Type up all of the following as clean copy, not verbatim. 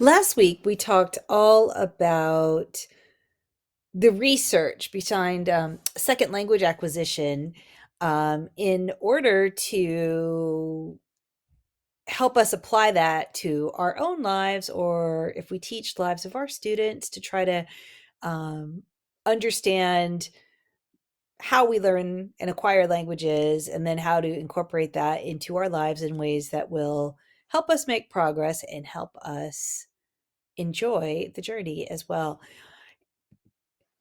Last week, we talked all about the research behind second language acquisition in order to help us apply that to our own lives, or if we teach lives of our students, to try to um, understand how we learn and acquire languages, and then how to incorporate that into our lives in ways that will help us make progress and help us enjoy the journey as well.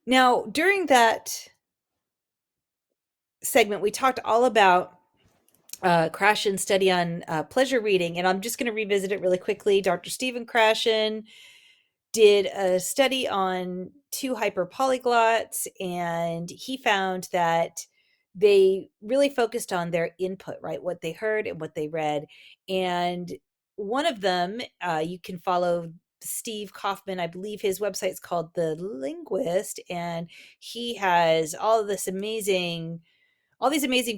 Now, during that segment, we talked all about Krashen's study on pleasure reading, and I'm just going to revisit it really quickly. Dr. Stephen Krashen did a study on two hyperpolyglots, and he found that they really focused on their input, right? What they heard and what they read. And one of them, you can follow Steve Kaufman. I believe his website's called The Linguist, and he has all these amazing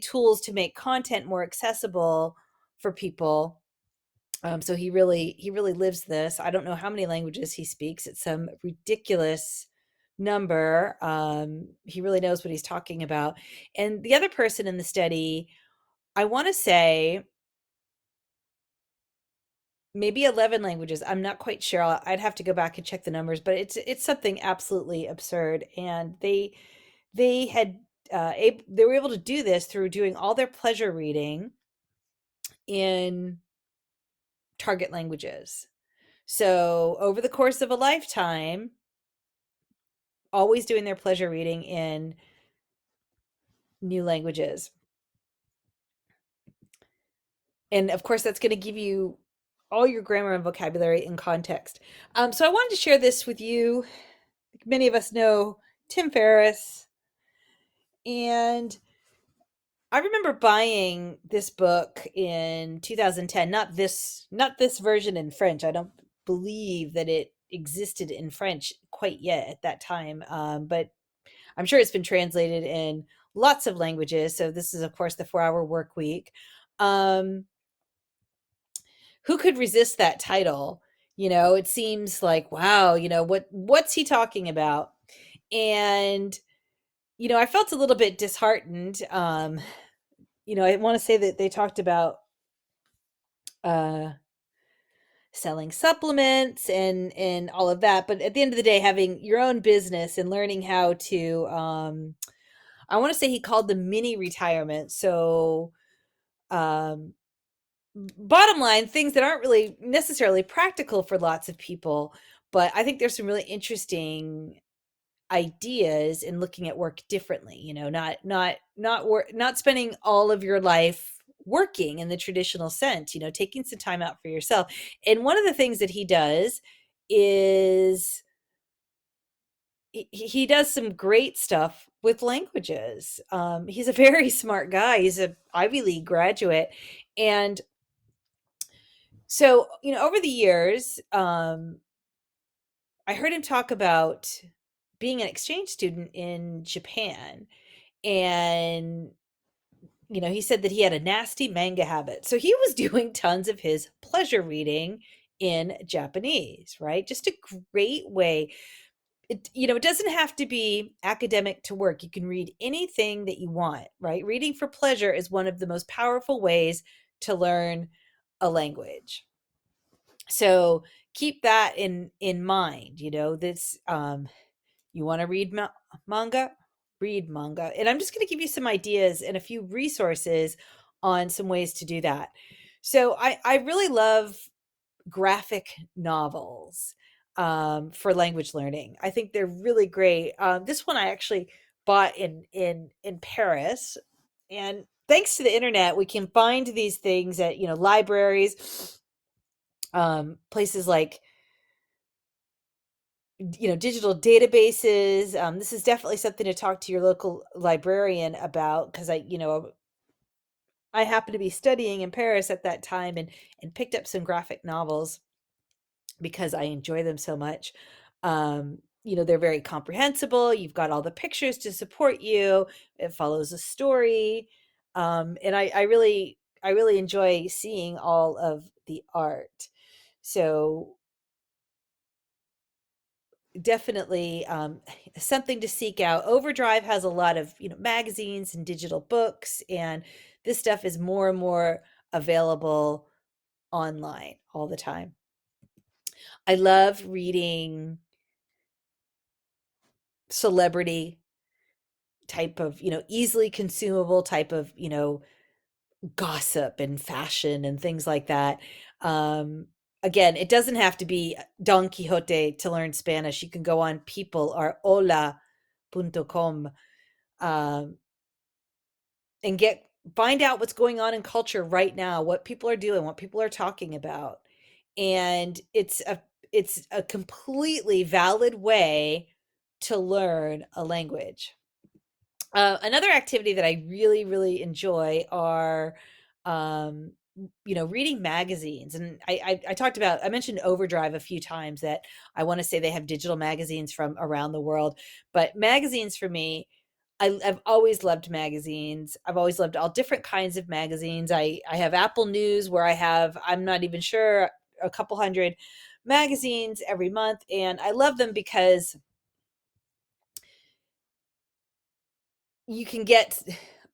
tools to make content more accessible for people. So he really lives this. I don't know how many languages he speaks. It's some ridiculous number. He really knows what he's talking about. And the other person in the study, I want to say maybe 11 languages. I'm not quite sure. I'd have to go back and check the numbers, but it's something absolutely absurd. And they had they were able to do this through doing all their pleasure reading in target languages. So over the course of a lifetime, always doing their pleasure reading in new languages. And of course, that's going to give you all your grammar and vocabulary in context. So I wanted to share this with you. Many of us know Tim Ferriss, and I remember buying this book in 2010. Not this version in French. I don't believe that it existed in French quite yet at that time. But I'm sure it's been translated in lots of languages. So this is, of course, the 4 Hour Work Week. Um, who could resist that title? It seems like, wow, what's he talking about? And I felt a little bit disheartened. I want to say that they talked about uh selling supplements and all of that, but at the end of the day, having your own business and learning how to I want to say he called them mini retirement. So um bottom line, things that aren't really necessarily practical for lots of people, but I think there's some really interesting ideas in looking at work differently. Not spending all of your life working in the traditional sense. Taking some time out for yourself. And one of the things that he does is he does some great stuff with languages. He's a very smart guy. He's a Ivy League graduate. And so, over the years, I heard him talk about being an exchange student in Japan. And, he said that he had a nasty manga habit. So he was doing tons of his pleasure reading in Japanese, right? Just a great way. It doesn't have to be academic to work. You can read anything that you want, right? Reading for pleasure is one of the most powerful ways to learn a language. So keep that in mind. This you want to manga, read manga. And I'm just going to give you some ideas and a few resources on some ways to do that. So I really love graphic novels for language learning. I think they're really great. This one I actually bought in Paris, and thanks to the internet, we can find these things at libraries, places like digital databases. This is definitely something to talk to your local librarian about, because I happened to be studying in Paris at that time, and picked up some graphic novels because I enjoy them so much. They're very comprehensible. You've got all the pictures to support you. It follows a story. And I really enjoy seeing all of the art. So definitely something to seek out. Overdrive has a lot of, magazines and digital books, and this stuff is more and more available online all the time. I love reading celebrity type of, easily consumable type of, gossip and fashion and things like that. Um, Again, it doesn't have to be Don Quixote to learn Spanish. You can go on people or hola.com, um, and find out what's going on in culture right now, what people are doing, what people are talking about. And it's a completely valid way to learn a language. Another activity that I really, really enjoy are, um, reading magazines. And I mentioned Overdrive a few times, that I want to say they have digital magazines from around the world. But magazines for me, I've always loved magazines. I've always loved all different kinds of magazines. I have Apple News, where I'm not even sure, a couple hundred magazines every month. And I love them because you can get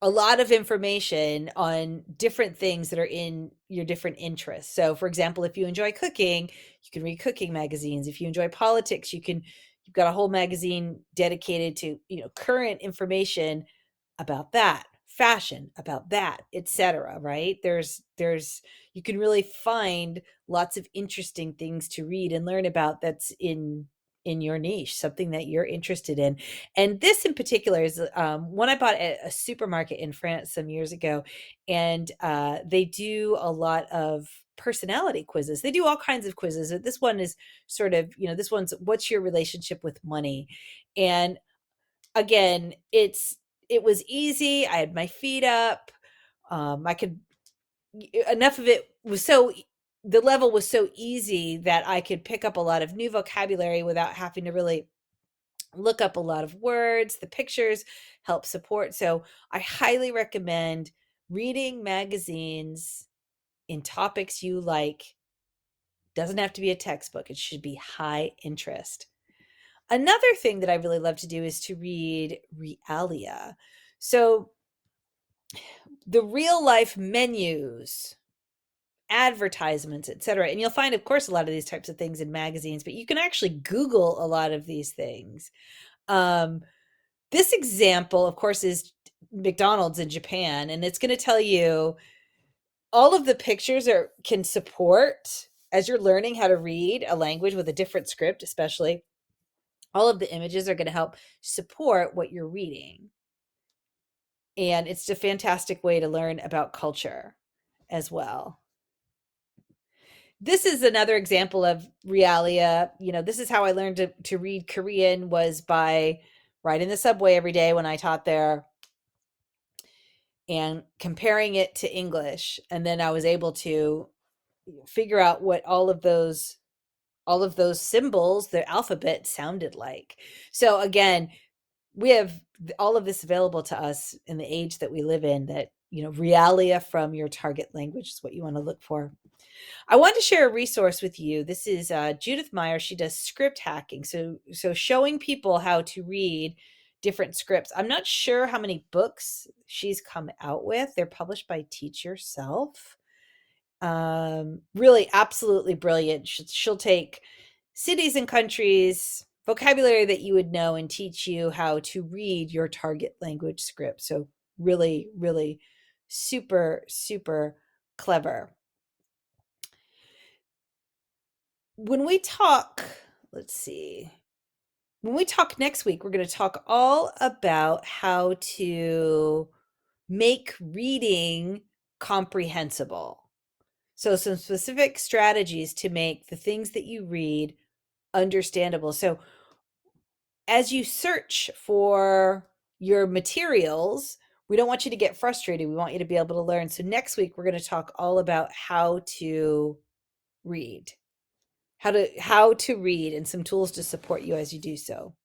a lot of information on different things that are in your different interests. So, for example, if you enjoy cooking, you can read cooking magazines. If you enjoy politics, you've got a whole magazine dedicated to, current information about that, fashion about that, etc. Right? There's you can really find lots of interesting things to read and learn about, that's in your niche, something that you're interested in. And this in particular is one I bought at a supermarket in France some years ago. And they do a lot of personality quizzes. They do all kinds of quizzes. This one is sort of, this one's, what's your relationship with money? And again, it was easy. I had my feet up. I could enough of it was so the level was so easy that I could pick up a lot of new vocabulary without having to really look up a lot of words. The pictures help support. So I highly recommend reading magazines in topics you like. Doesn't have to be a textbook. It should be high interest. Another thing that I really love to do is to read Realia. So the real life menus, advertisements, etc. And you'll find, of course, a lot of these types of things in magazines, but you can actually Google a lot of these things. This example, of course, is McDonald's in Japan, and it's going to tell you all of the pictures can support, as you're learning how to read a language with a different script, especially. All of the images are going to help support what you're reading. And it's a fantastic way to learn about culture as well. This is another example of Realia. This is how I learned to read Korean, was by riding the subway every day when I taught there and comparing it to English. And then I was able to figure out what all of those symbols, the alphabet, sounded like. So again, we have all of this available to us in the age that we live in, that, Realia from your target language is what you want to look for. I want to share a resource with you. This is Judith Meyer. She does script hacking. So showing people how to read different scripts. I'm not sure how many books she's come out with. They're published by Teach Yourself. Really absolutely brilliant. She'll take cities and countries, vocabulary that you would know, and teach you how to read your target language script. So really, really super, super clever. When we talk, let's see. When we talk next week, we're going to talk all about how to make reading comprehensible. So some specific strategies to make the things that you read understandable. So as you search for your materials, we don't want you to get frustrated. We want you to be able to learn. So next week, we're going to talk all about how to read, how to read, and some tools to support you as you do so.